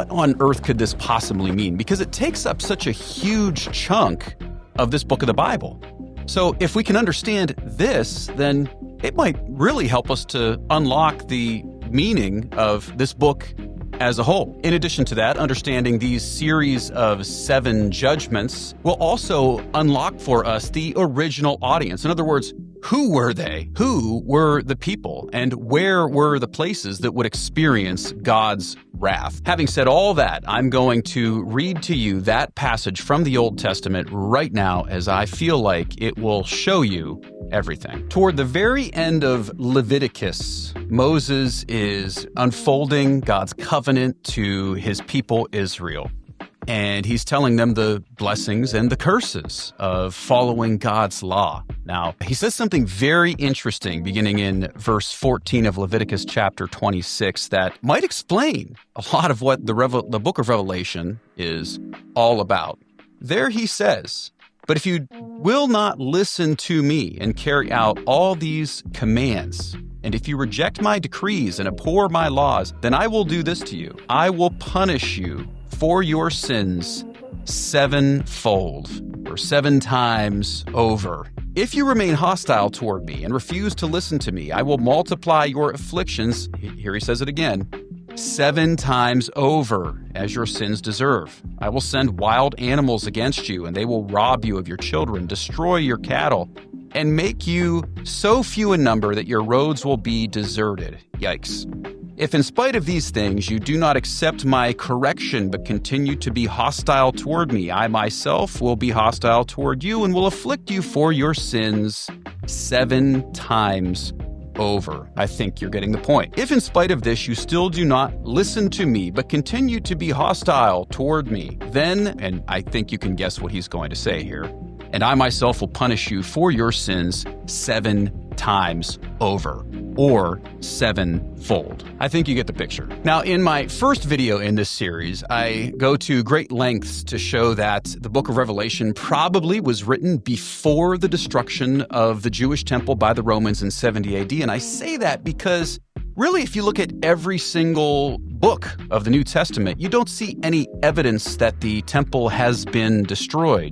what on earth could this possibly mean? Because it takes up such a huge chunk of this book of the Bible. So if we can understand this, then it might really help us to unlock the meaning of this book as a whole. In addition to that, understanding these series of 7 judgments will also unlock for us the original audience. In other words, who were they? Who were the people? And where were the places that would experience God's wrath? Having said all that, I'm going to read to you that passage from the Old Testament right now, as I feel like it will show you everything. Toward the very end of Leviticus, Moses is unfolding God's covenant to his people Israel. And he's telling them the blessings and the curses of following God's law. Now, he says something very interesting beginning in verse 14 of Leviticus chapter 26 that might explain a lot of what the book of Revelation is all about. There he says, "But if you will not listen to me and carry out all these commands, and if you reject my decrees and abhor my laws, then I will do this to you. I will punish you for your sins 7-fold, or 7 times over. If you remain hostile toward me and refuse to listen to me, I will multiply your afflictions," here he says it again, 7 times over as your sins deserve. "I will send wild animals against you, and they will rob you of your children, destroy your cattle, and make you so few in number that your roads will be deserted." Yikes. "If in spite of these things you do not accept my correction but continue to be hostile toward me, I myself will be hostile toward you and will afflict you for your sins 7 times over." I think you're getting the point. "If in spite of this you still do not listen to me but continue to be hostile toward me, then," and I think you can guess what he's going to say here, "and I myself will punish you for your sins 7 times over," or 7-fold. I think you get the picture. Now, in my first video in this series, I go to great lengths to show that the book of Revelation probably was written before the destruction of the Jewish temple by the Romans in 70 AD. And I say that because really, if you look at every single book of the New Testament, you don't see any evidence that the temple has been destroyed.